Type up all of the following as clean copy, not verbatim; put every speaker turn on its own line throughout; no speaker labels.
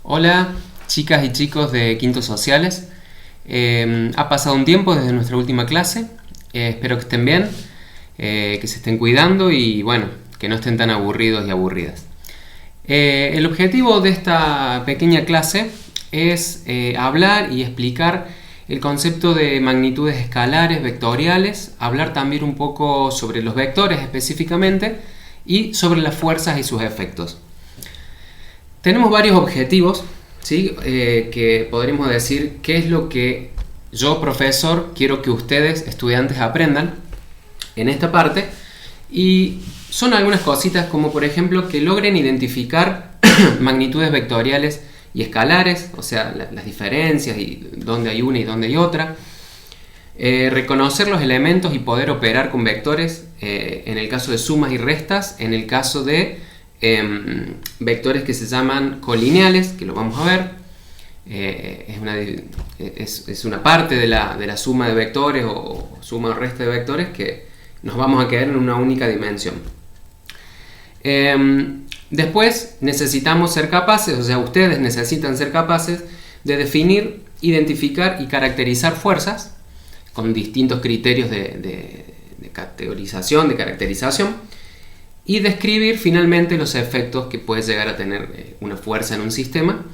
Hola, chicas y chicos de Quintos Sociales. Ha pasado un tiempo desde nuestra última clase. Espero que estén bien, que se estén cuidando y bueno, que no estén tan aburridos y aburridas. El objetivo de esta pequeña clase es hablar y explicar el concepto de magnitudes escalares, vectoriales, hablar también un poco sobre los vectores específicamente y sobre las fuerzas y sus efectos. Tenemos varios objetivos, ¿sí? Que podríamos decir qué es lo que yo, profesor, quiero que ustedes, estudiantes, aprendan en esta parte. Y son algunas cositas como por ejemplo que logren identificar magnitudes vectoriales y escalares, o sea, las diferencias y dónde hay una y dónde hay otra. Reconocer los elementos y poder operar con vectores en el caso de sumas y restas, en el caso de vectores que se llaman colineales, que lo vamos a ver. Es una parte de la suma de vectores o suma o resta de vectores que nos vamos a quedar en una única dimensión. Después necesitamos ser capaces, o sea, ustedes necesitan ser capaces de definir, identificar y caracterizar fuerzas con distintos criterios de categorización, de caracterización, y describir finalmente los efectos que puede llegar a tener una fuerza en un sistema.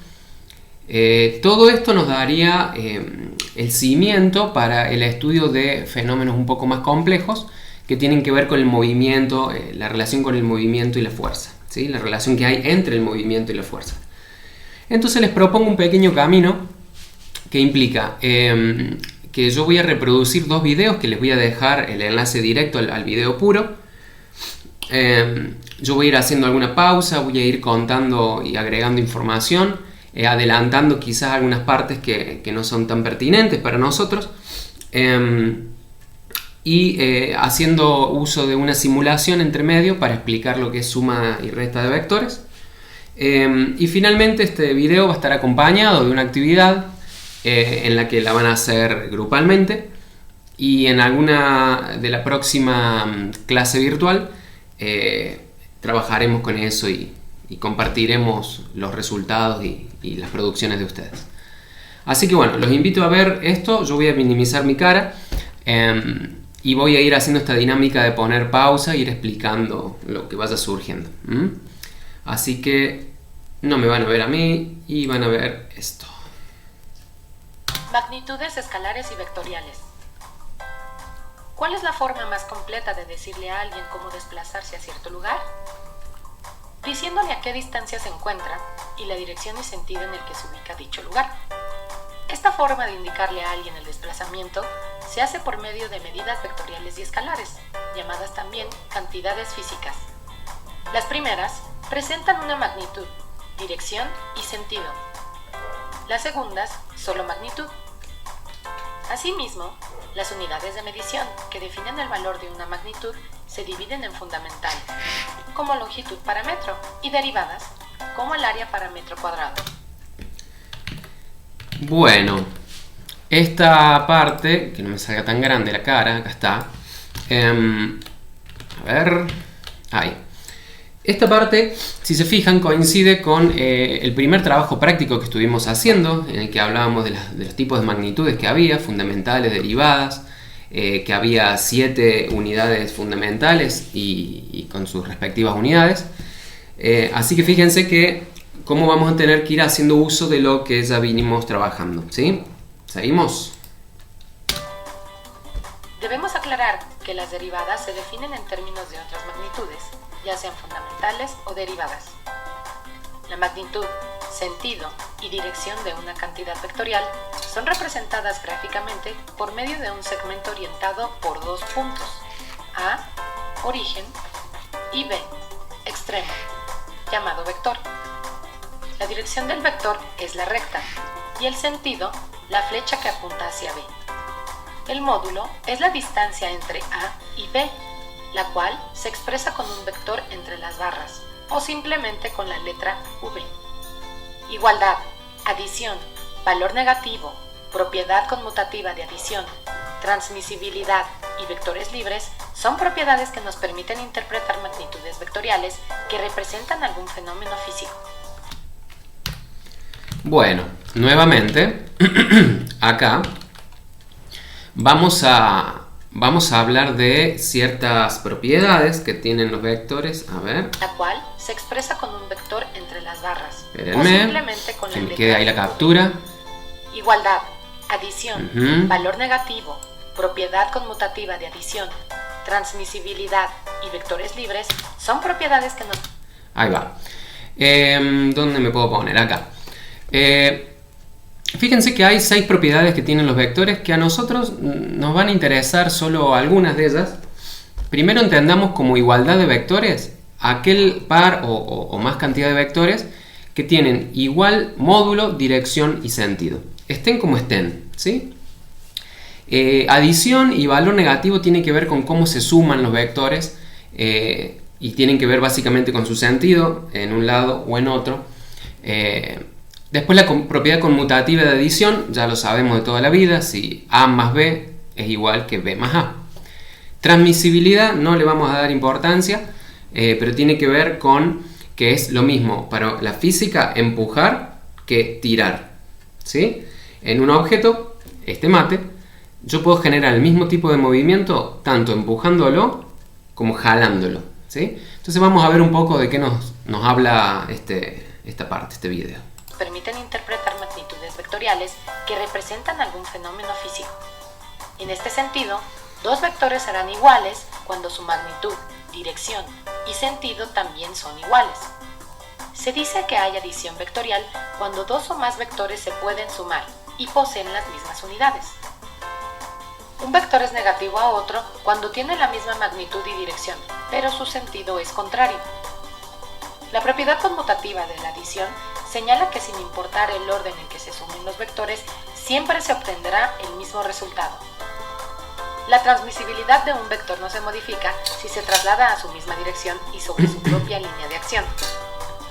Todo esto nos daría el cimiento para el estudio de fenómenos un poco más complejos que tienen que ver con el movimiento, la relación con el movimiento y la fuerza, ¿sí? La relación que hay entre el movimiento y la fuerza. Entonces les propongo un pequeño camino que implica que yo voy a reproducir dos videos que les voy a dejar el enlace directo al video puro. Yo voy a ir haciendo alguna pausa, voy a ir contando y agregando información, adelantando quizás algunas partes que no son tan pertinentes para nosotros, y haciendo uso de una simulación entre medio para explicar lo que es suma y resta de vectores. Y finalmente este video va a estar acompañado de una actividad en la que la van a hacer grupalmente, y en alguna de la próxima clase virtual trabajaremos con eso y compartiremos los resultados y las producciones de ustedes. Así que bueno, los invito a ver esto. Yo voy a minimizar mi cara y voy a ir haciendo esta dinámica de poner pausa e ir explicando lo que vaya surgiendo. Así que no me van a ver a mí y van a ver esto.
Magnitudes escalares y vectoriales. ¿Cuál es la forma más completa de decirle a alguien cómo desplazarse a cierto lugar? Diciéndole a qué distancia se encuentra y la dirección y sentido en el que se ubica dicho lugar. Esta forma de indicarle a alguien el desplazamiento se hace por medio de medidas vectoriales y escalares, llamadas también cantidades físicas. Las primeras presentan una magnitud, dirección y sentido. Las segundas, solo magnitud. Asimismo, las unidades de medición que definen el valor de una magnitud se dividen en fundamental, como longitud para metro, y derivadas, como el área para metro cuadrado.
Bueno, esta parte, que no me salga tan grande la cara, acá está. A ver, ahí. Esta parte, si se fijan, coincide con el primer trabajo práctico que estuvimos haciendo, en el que hablábamos de los tipos de magnitudes que había, fundamentales, derivadas, que había 7 unidades fundamentales y con sus respectivas unidades. Así que fíjense que cómo vamos a tener que ir haciendo uso de lo que ya vinimos trabajando, ¿sí? ¿Seguimos?
Debemos aclarar que las derivadas se definen en términos de otras magnitudes, ya sean fundamentales o derivadas. La magnitud, sentido y dirección de una cantidad vectorial son representadas gráficamente por medio de un segmento orientado por dos puntos: A, origen, y B, extremo, llamado vector. La dirección del vector es la recta y el sentido, la flecha que apunta hacia B. El módulo es la distancia entre A y B, la cual se expresa con un vector entre las barras o simplemente con la letra V. Igualdad, adición, valor negativo, propiedad conmutativa de adición, transmisibilidad y vectores libres son propiedades que nos permiten interpretar magnitudes vectoriales que representan algún fenómeno físico.
Bueno, nuevamente, acá vamos a hablar de ciertas propiedades que tienen los vectores. A ver.
La cual se expresa con un vector entre las barras.
Espérenme,
o simplemente con
que
la
me quede ahí la captura.
Igualdad, adición, valor negativo, propiedad conmutativa de adición, transmisibilidad y vectores libres son propiedades que nos...
Ahí va. ¿Dónde me puedo poner? Acá. Fíjense que hay 6 propiedades que tienen los vectores que a nosotros nos van a interesar solo algunas de ellas. Primero entendamos como igualdad de vectores aquel par o más cantidad de vectores que tienen igual módulo, dirección y sentido. Estén como estén, ¿sí? Adición y valor negativo tiene que ver con cómo se suman los vectores y tienen que ver básicamente con su sentido en un lado o en otro. Después la propiedad conmutativa de adición, ya lo sabemos de toda la vida, si A más B es igual que B más A. Transmisibilidad no le vamos a dar importancia, pero tiene que ver con que es lo mismo para la física empujar que tirar, ¿sí? En un objeto, este mate, yo puedo generar el mismo tipo de movimiento tanto empujándolo como jalándolo, ¿sí? Entonces vamos a ver un poco de qué nos habla esta parte, este video.
Permiten interpretar magnitudes vectoriales que representan algún fenómeno físico. En este sentido, dos vectores serán iguales cuando su magnitud, dirección y sentido también son iguales. Se dice que hay adición vectorial cuando dos o más vectores se pueden sumar y poseen las mismas unidades. Un vector es negativo a otro cuando tiene la misma magnitud y dirección, pero su sentido es contrario. La propiedad conmutativa de la adición señala que sin importar el orden en que se sumen los vectores, siempre se obtendrá el mismo resultado. La transmisibilidad de un vector no se modifica si se traslada a su misma dirección y sobre su propia línea de acción.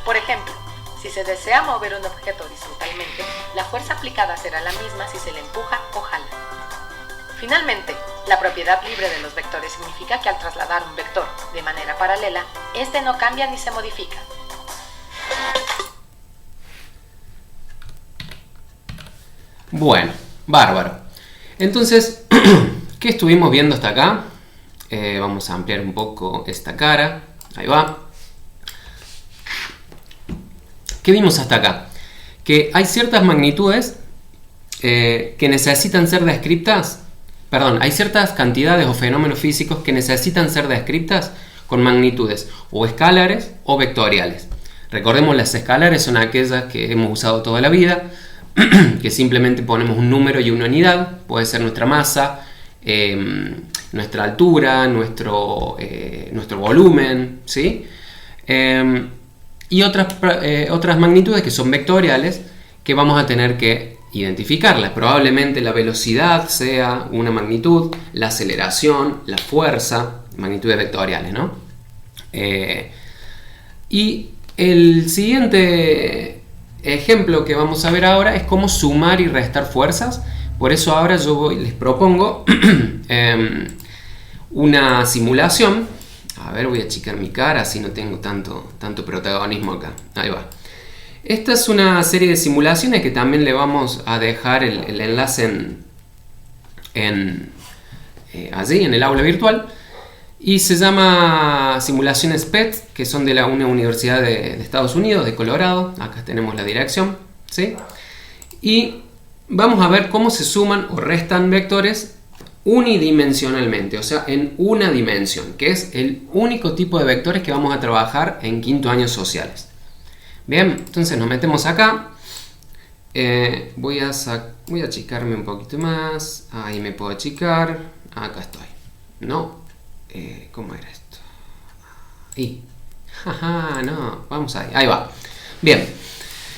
Por ejemplo, si se desea mover un objeto horizontalmente, la fuerza aplicada será la misma si se le empuja o jala. Finalmente, la propiedad libre de los vectores significa que al trasladar un vector de manera paralela, este no cambia ni se modifica.
Bueno, bárbaro. Entonces, ¿qué estuvimos viendo hasta acá? Vamos a ampliar un poco esta cara. Ahí va. ¿Qué vimos hasta acá? Que hay ciertas magnitudes que necesitan ser descritas. Perdón, hay ciertas cantidades o fenómenos físicos que necesitan ser descritas con magnitudes o escalares o vectoriales. Recordemos, las escalares son aquellas que hemos usado toda la vida, que simplemente ponemos un número y una unidad. Puede ser nuestra masa, nuestra altura, nuestro volumen, ¿sí? Y otras magnitudes que son vectoriales, que vamos a tener que identificarlas. Probablemente la velocidad sea una magnitud, la aceleración, la fuerza, magnitudes vectoriales, ¿no? Y el siguiente ejemplo que vamos a ver ahora es cómo sumar y restar fuerzas. Por eso ahora les propongo una simulación. A ver, voy a achicar mi cara, así no tengo tanto protagonismo acá. Ahí va. Esta es una serie de simulaciones que también le vamos a dejar el enlace allí en el aula virtual. Y se llama simulaciones PET, que son de una universidad de Estados Unidos, de Colorado. Acá tenemos la dirección, ¿sí? Y vamos a ver cómo se suman o restan vectores unidimensionalmente, o sea, en una dimensión, que es el único tipo de vectores que vamos a trabajar en quinto año sociales. Bien, entonces nos metemos acá. Voy a achicarme un poquito más. Ahí me puedo achicar. Acá estoy. No. ¿Cómo era esto? Ahí. Jaja, no. Vamos ahí. Ahí va. Bien.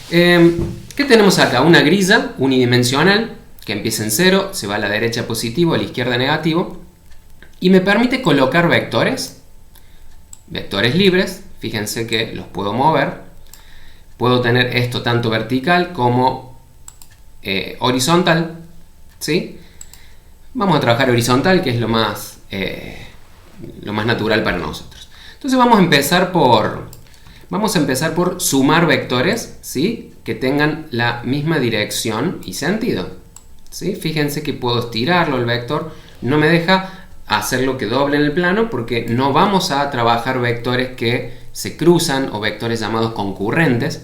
¿Qué tenemos acá? Una grilla unidimensional que empieza en 0, se va a la derecha positivo, a la izquierda negativo. Y me permite colocar vectores. Vectores libres. Fíjense que los puedo mover. Puedo tener esto tanto vertical como horizontal, ¿sí? Vamos a trabajar horizontal, que es lo más natural para nosotros. Entonces vamos a empezar Vamos a empezar por sumar vectores, ¿sí?, que tengan la misma dirección y sentido, ¿sí? Fíjense que puedo estirarlo el vector, no me deja hacerlo que doble en el plano porque no vamos a trabajar vectores que se cruzan o vectores llamados concurrentes,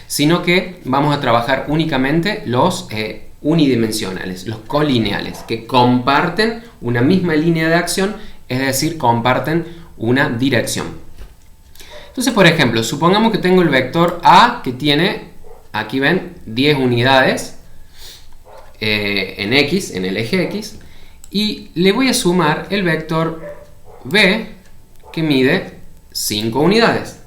sino que vamos a trabajar únicamente los unidimensionales, los colineales, que comparten una misma línea de acción, es decir, comparten una dirección. Entonces, por ejemplo, supongamos que tengo el vector A que tiene, aquí ven, 10 unidades en X, en el eje X, y le voy a sumar el vector B que mide 5 unidades.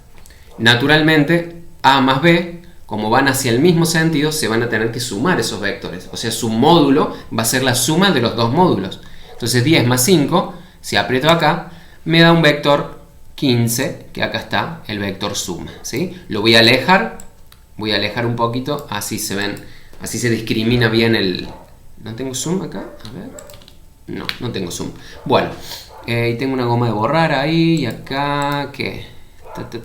Naturalmente, A más B, como van hacia el mismo sentido, se van a tener que sumar esos vectores. O sea, su módulo va a ser la suma de los dos módulos. Entonces 10 más 5, si aprieto acá, me da un vector 15, que acá está el vector suma, ¿sí? Lo voy a alejar un poquito, así se ven, así se discrimina bien el... ¿No tengo zoom acá? A ver. No tengo zoom. Bueno, y tengo una goma de borrar ahí, y acá, ¿qué?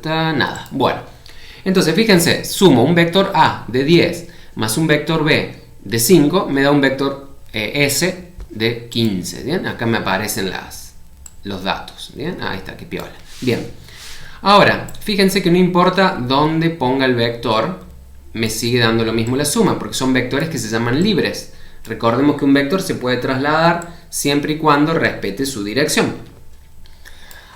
Nada. Bueno, entonces fíjense, sumo un vector A de 10 más un vector B de 5, me da un vector S de 15, ¿bien? Acá me aparecen los datos, ¿bien? Ahí está, qué piola. Bien, ahora, fíjense que no importa dónde ponga el vector, me sigue dando lo mismo la suma, porque son vectores que se llaman libres. Recordemos que un vector se puede trasladar siempre y cuando respete su dirección.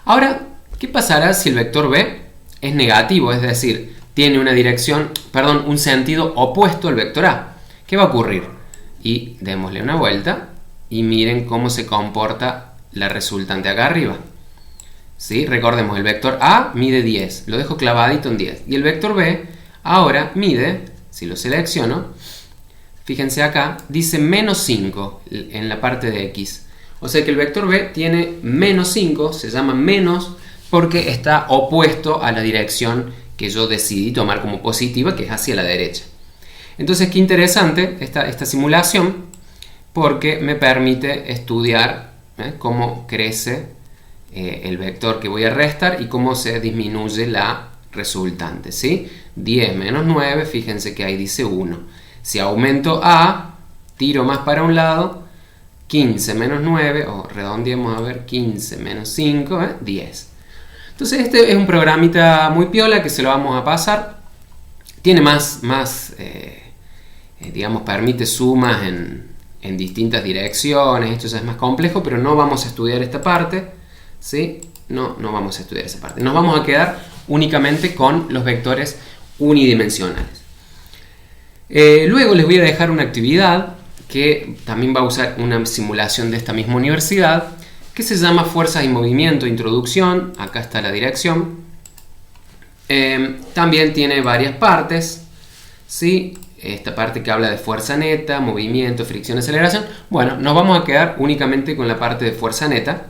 Ahora, ¿qué pasará si el vector B es negativo? Es decir, tiene una dirección, perdón, un sentido opuesto al vector A. ¿Qué va a ocurrir? Y démosle una vuelta y miren cómo se comporta la resultante acá arriba. ¿Sí? Recordemos, el vector A mide 10, lo dejo clavadito en 10. Y el vector B ahora mide, si lo selecciono, fíjense acá, dice menos 5 en la parte de X. O sea que el vector B tiene menos 5, se llama menos porque está opuesto a la dirección que yo decidí tomar como positiva, que es hacia la derecha. Entonces, qué interesante esta simulación, porque me permite estudiar cómo crece el vector que voy a restar y cómo se disminuye la resultante, ¿sí? 10 menos 9, fíjense que ahí dice 1. Si aumento A, tiro más para un lado, 15 menos 9, o redondeemos a ver, 15 menos 5, 10. Entonces este es un programita muy piola que se lo vamos a pasar. Tiene digamos, permite sumas en distintas direcciones. Esto ya es más complejo, pero no vamos a estudiar esta parte, ¿sí? No vamos a estudiar esa parte. Nos vamos a quedar únicamente con los vectores unidimensionales. Luego les voy a dejar una actividad que también va a usar una simulación de esta misma universidad, que se llama Fuerzas y Movimiento, Introducción. Acá está la dirección. También tiene varias partes, ¿sí? Esta parte que habla de fuerza neta, movimiento, fricción, aceleración. Bueno, nos vamos a quedar únicamente con la parte de fuerza neta.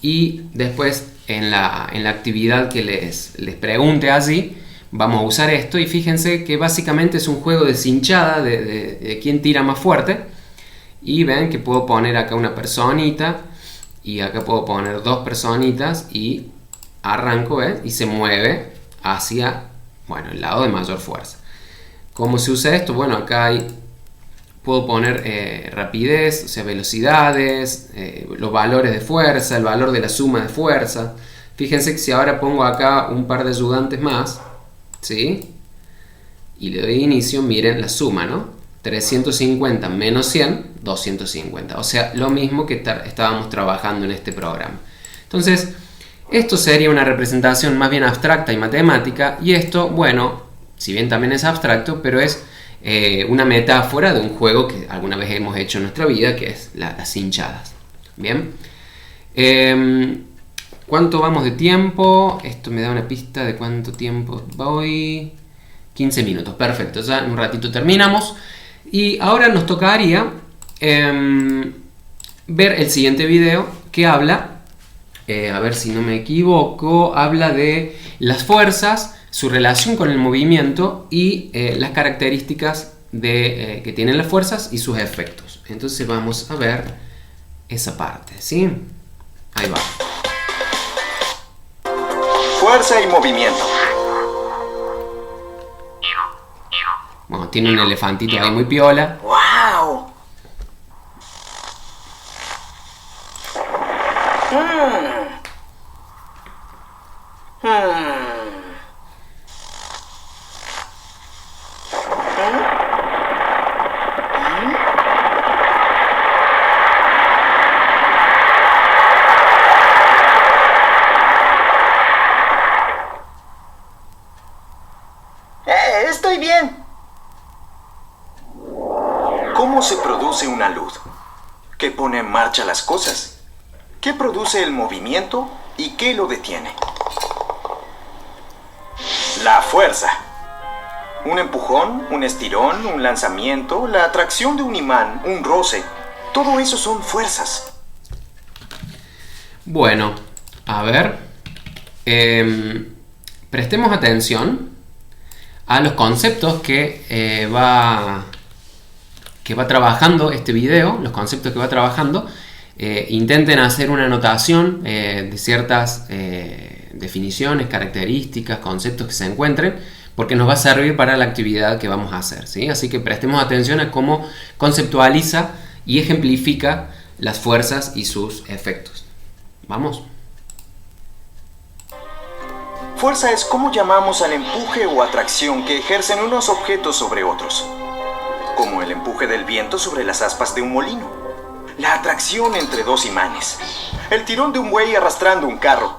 Y después en la actividad que les pregunte allí, vamos a usar esto. Y fíjense que básicamente es un juego de cinchada de quién tira más fuerte. Y ven que puedo poner acá una personita y acá puedo poner dos personitas y arranco, ¿ves? Y se mueve hacia, bueno, el lado de mayor fuerza. ¿Cómo se usa esto? Bueno, acá puedo poner rapidez, o sea, velocidades, los valores de fuerza, el valor de la suma de fuerza. Fíjense que si ahora pongo acá un par de ayudantes más, ¿sí? Y le doy inicio, miren la suma, ¿no? 350 menos 100, 250. O sea, lo mismo que estábamos trabajando en este programa. Entonces, esto sería una representación más bien abstracta y matemática. Y esto, bueno, si bien también es abstracto, pero es una metáfora de un juego que alguna vez hemos hecho en nuestra vida, que es las hinchadas. Bien. ¿Cuánto vamos de tiempo? Esto me da una pista de cuánto tiempo voy. 15 minutos, perfecto. Ya en un ratito terminamos. Y ahora nos tocaría ver el siguiente video que habla, a ver si no me equivoco, habla de las fuerzas, su relación con el movimiento y las características que tienen las fuerzas y sus efectos. Entonces vamos a ver esa parte, ¿sí? Ahí va.
fuerza y movimiento.
Bueno, tiene un elefantito ahí muy piola.
¡Wow! Estoy bien. ¿Cómo se produce una luz? ¿Qué pone en marcha las cosas? ¿Qué produce el movimiento y qué lo detiene? La fuerza. Un empujón, un estirón, un lanzamiento, la atracción de un imán, un roce. Todo eso son fuerzas.
Bueno, a ver. Prestemos atención a los conceptos que va trabajando este video, los conceptos que va trabajando. Intenten hacer una anotación de ciertas definiciones, características, conceptos que se encuentren, porque nos va a servir para la actividad que vamos a hacer, ¿sí? Así que prestemos atención a cómo conceptualiza y ejemplifica las fuerzas y sus efectos. ¿Vamos?
Fuerza es como llamamos al empuje o atracción que ejercen unos objetos sobre otros, como el empuje del viento sobre las aspas de un molino, la atracción entre dos imanes, el tirón de un buey arrastrando un carro,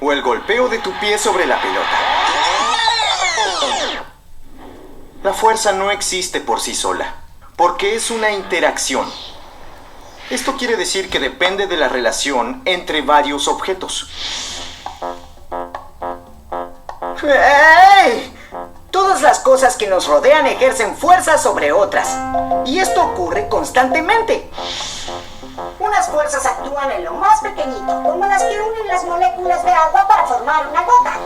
o el golpeo de tu pie sobre la pelota. La fuerza no existe por sí sola, porque es una interacción. Esto quiere decir que depende de la relación entre varios objetos. ¡Hey! Todas las cosas que nos rodean ejercen fuerza sobre otras. Y esto ocurre constantemente.
Unas fuerzas actúan en lo más pequeñito, como las que unen las moléculas de agua para formar una gota.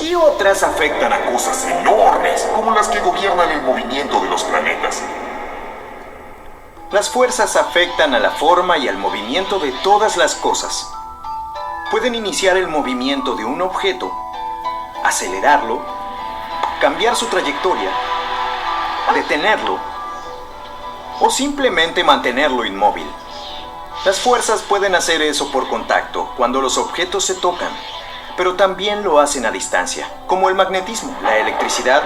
Y otras afectan a
Cosas enormes, como las que gobiernan el movimiento de los planetas.
Las fuerzas afectan a la forma y al movimiento de todas las cosas. Pueden iniciar el movimiento de un objeto, acelerarlo, cambiar su trayectoria, detenerlo o simplemente mantenerlo inmóvil. Las fuerzas pueden hacer eso por contacto, cuando los objetos se tocan, pero también lo hacen a distancia, como el magnetismo, la electricidad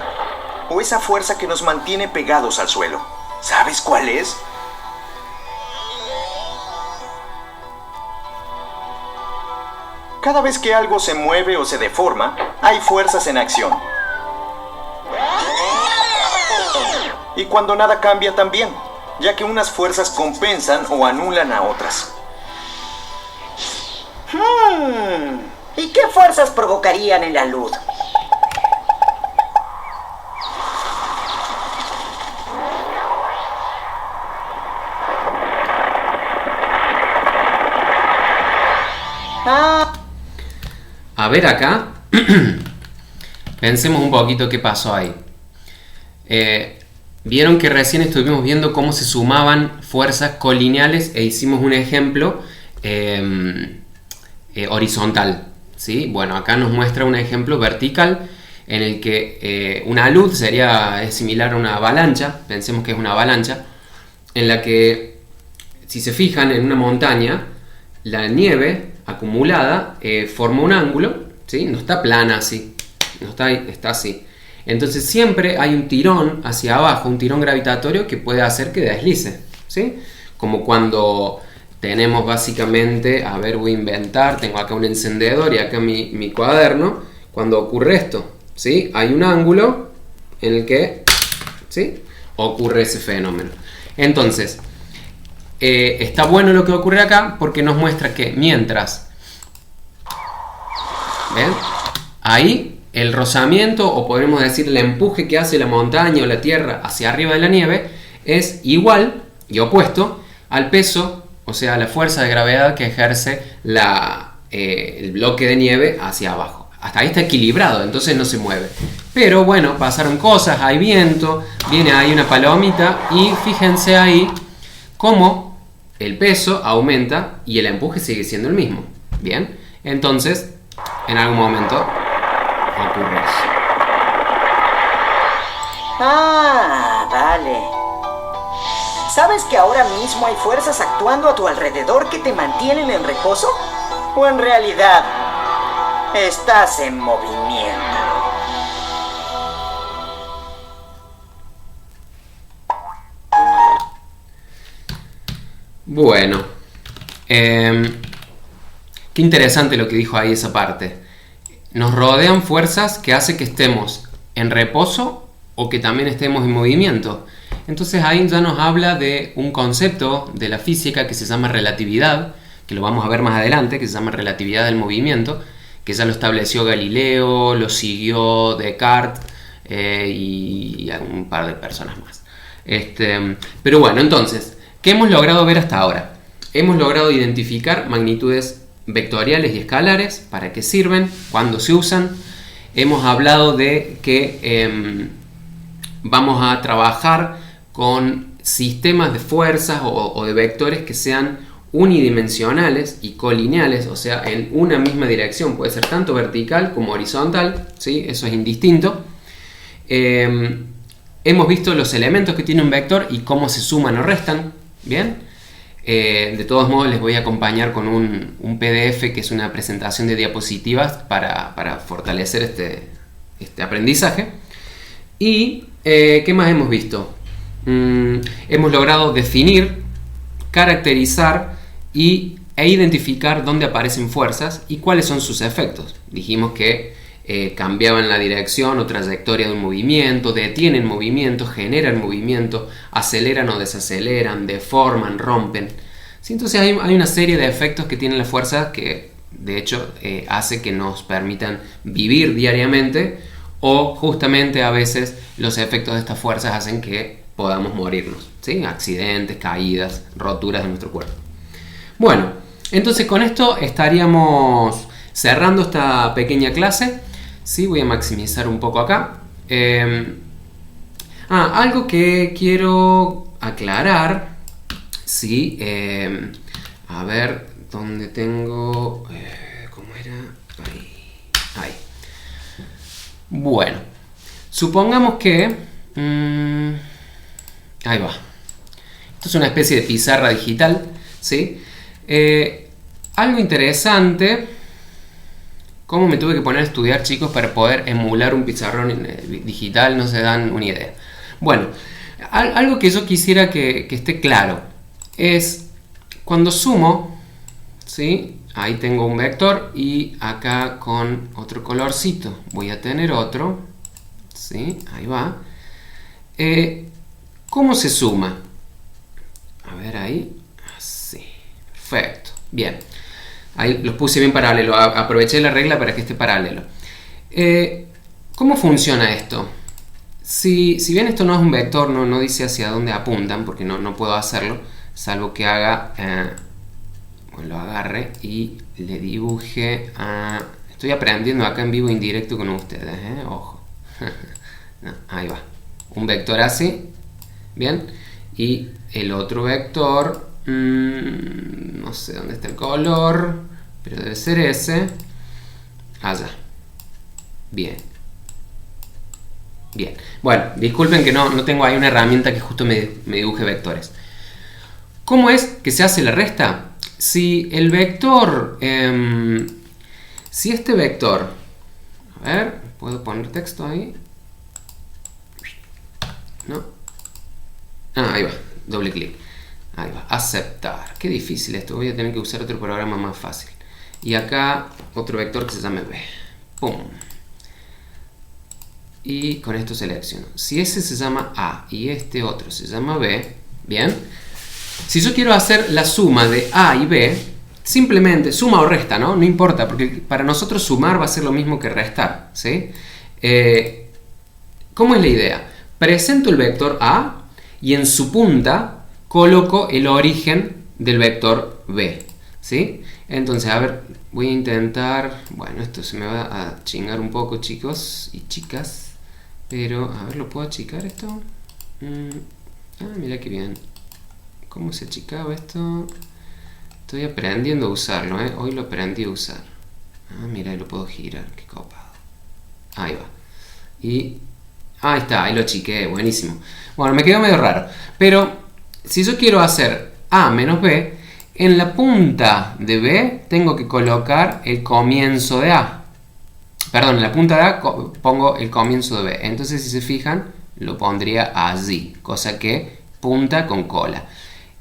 o esa fuerza que nos mantiene pegados al suelo. ¿Sabes cuál es? Cada vez que algo se mueve o se deforma, hay fuerzas en acción. Y cuando nada cambia también, ya que unas fuerzas compensan o anulan a otras.
¿Y qué fuerzas provocarían en la luz?
A ver acá, pensemos un poquito qué pasó ahí. Vieron que recién estuvimos viendo cómo se sumaban fuerzas colineales e hicimos un ejemplo horizontal, ¿sí? Bueno, acá nos muestra un ejemplo vertical en el que una luz es similar a una avalancha, pensemos que es una avalancha, en la que, si se fijan, en una montaña, la nieve acumulada forma un ángulo, ¿sí? No está plana así, está así. Entonces siempre hay un tirón hacia abajo, un tirón gravitatorio que puede hacer que deslice, ¿sí? Como cuando tenemos básicamente, a ver, voy a inventar, tengo acá un encendedor y acá mi cuaderno. Cuando ocurre esto, ¿sí? Hay un ángulo en el que, ¿sí?, ocurre ese fenómeno. Entonces, está bueno lo que ocurre acá porque nos muestra que mientras, ¿ven?, ahí el rozamiento, o podemos decir el empuje que hace la montaña o la tierra hacia arriba de la nieve, es igual y opuesto al peso, o sea, la fuerza de gravedad que ejerce el bloque de nieve hacia abajo. Hasta ahí está equilibrado, entonces no se mueve. Pero bueno, pasaron cosas, hay viento, viene ahí una palomita y fíjense ahí cómo el peso aumenta y el empuje sigue siendo el mismo. Bien, entonces en algún momento ocurre eso.
Ah, vale. ¿Sabes que ahora mismo hay fuerzas actuando a tu alrededor que te mantienen en reposo? ¿O en realidad estás en movimiento?
Bueno, qué interesante lo que dijo ahí esa parte. Nos rodean fuerzas que hacen que estemos en reposo o que también estemos en movimiento. Entonces ahí ya nos habla de un concepto de la física que se llama relatividad, que lo vamos a ver más adelante, que se llama relatividad del movimiento, que ya lo estableció Galileo, lo siguió Descartes y un par de personas más. Pero bueno, entonces, ¿qué hemos logrado ver hasta ahora? Hemos logrado identificar magnitudes vectoriales y escalares, para qué sirven, cuándo se usan. Hemos hablado de que vamos a trabajar con sistemas de fuerzas o de vectores que sean unidimensionales y colineales, o sea, en una misma dirección. Puede ser tanto vertical como horizontal, ¿sí? Eso es indistinto. Hemos visto los elementos que tiene un vector y cómo se suman o restan, ¿bien? De todos modos les voy a acompañar con un PDF que es una presentación de diapositivas para fortalecer este aprendizaje. Y ¿qué más hemos visto? Hemos logrado definir, caracterizar e identificar dónde aparecen fuerzas y cuáles son sus efectos. Dijimos que cambiaban la dirección o trayectoria de un movimiento, detienen movimiento, generan movimiento, aceleran o desaceleran, deforman, rompen. ¿Sí? Entonces hay una serie de efectos que tienen las fuerzas que de hecho hace que nos permitan vivir diariamente, o justamente a veces los efectos de estas fuerzas hacen que podamos morirnos, ¿sí? Accidentes, caídas, roturas de nuestro cuerpo. Bueno, entonces con esto estaríamos cerrando esta pequeña clase. Sí, voy a maximizar un poco acá. Algo que quiero aclarar. Sí, a ver, ¿dónde tengo? ¿Cómo era? Ahí. Bueno, supongamos que... ahí va. Esto es una especie de pizarra digital, ¿sí? Algo interesante... ¿Cómo me tuve que poner a estudiar, chicos, para poder emular un pizarrón digital? No se dan una idea. Bueno, algo que yo quisiera que esté claro es cuando sumo, ¿sí? Ahí tengo un vector y acá con otro colorcito voy a tener otro, ¿sí? Ahí va. ¿Cómo se suma? A ver ahí. Así. Perfecto. Bien. Ahí los puse bien paralelo, aproveché la regla para que esté paralelo. ¿Cómo funciona esto? Si bien esto no es un vector, no dice hacia dónde apuntan, porque no puedo hacerlo, salvo que haga, lo agarre y le dibuje a... Estoy aprendiendo acá en vivo indirecto con ustedes, ojo. No, ahí va. Un vector así, bien, y el otro vector... no sé dónde está el color, pero debe ser ese. Allá. Bien. Bueno, disculpen que no tengo ahí una herramienta que justo me dibuje vectores. ¿Cómo es que se hace la resta? Si el vector... si este vector... A ver, ¿puedo poner texto ahí? ¿No? Ahí va. Doble clic. Ahí va, aceptar. Qué difícil esto, voy a tener que usar otro programa más fácil. Y acá otro vector que se llame B. Pum. Y con esto selecciono. Si ese se llama A y este otro se llama B, bien. Si yo quiero hacer la suma de A y B, simplemente suma o resta, ¿no? No importa, porque para nosotros sumar va a ser lo mismo que restar, ¿sí? ¿Cómo es la idea? Presento el vector A y en su punta coloco el origen del vector B, ¿sí? Entonces, a ver, voy a intentar... Bueno, esto se me va a chingar un poco, chicos y chicas. Pero, a ver, ¿lo puedo achicar esto? Mira qué bien. ¿Cómo se achicaba esto? Estoy aprendiendo a usarlo, ¿eh? Hoy lo aprendí a usar. Mira, lo puedo girar, qué copado. Ahí va. Y ahí está, ahí lo achiqué, buenísimo. Bueno, me quedó medio raro. Pero si yo quiero hacer A menos B, en la punta de B tengo que colocar el comienzo de A. Perdón, en la punta de A pongo el comienzo de B. Entonces, si se fijan, lo pondría allí. Cosa que punta con cola.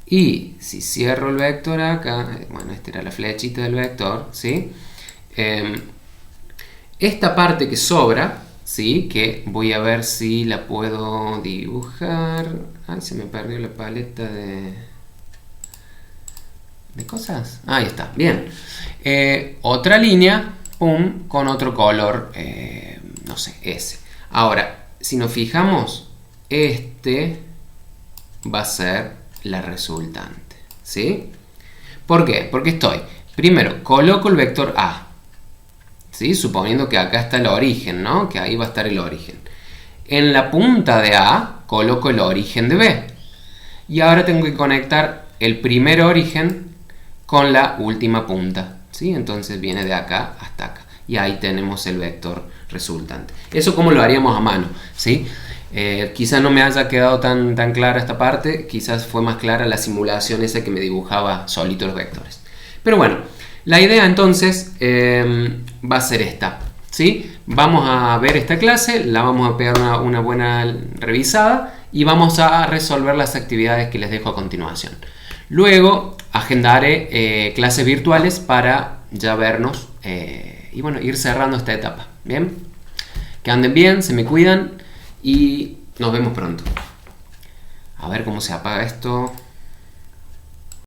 Y si cierro el vector acá, bueno, esta era la flechita del vector, ¿sí? Esta parte que sobra, ¿sí? Que voy a ver si la puedo dibujar. Ay, se me perdió la paleta de cosas. Ahí está, bien. Otra línea, pum, con otro color, no sé, ese. Ahora, si nos fijamos, este va a ser la resultante, ¿sí? ¿Por qué? Porque primero, coloco el vector A, ¿sí? Suponiendo que acá está el origen, ¿no? Que ahí va a estar el origen. En la punta de A coloco el origen de B. Y ahora tengo que conectar el primer origen con la última punta, ¿sí? Entonces viene de acá hasta acá. Y ahí tenemos el vector resultante. Eso como lo haríamos a mano, ¿sí? Quizás no me haya quedado tan clara esta parte. Quizás fue más clara la simulación esa que me dibujaba solito los vectores. Pero bueno, la idea entonces va a ser esta, ¿sí? Vamos a ver esta clase, la vamos a pegar una buena revisada y vamos a resolver las actividades que les dejo a continuación. Luego agendaré clases virtuales para ya vernos y bueno, ir cerrando esta etapa. Bien, que anden bien, se me cuidan y nos vemos pronto. A ver cómo se apaga esto.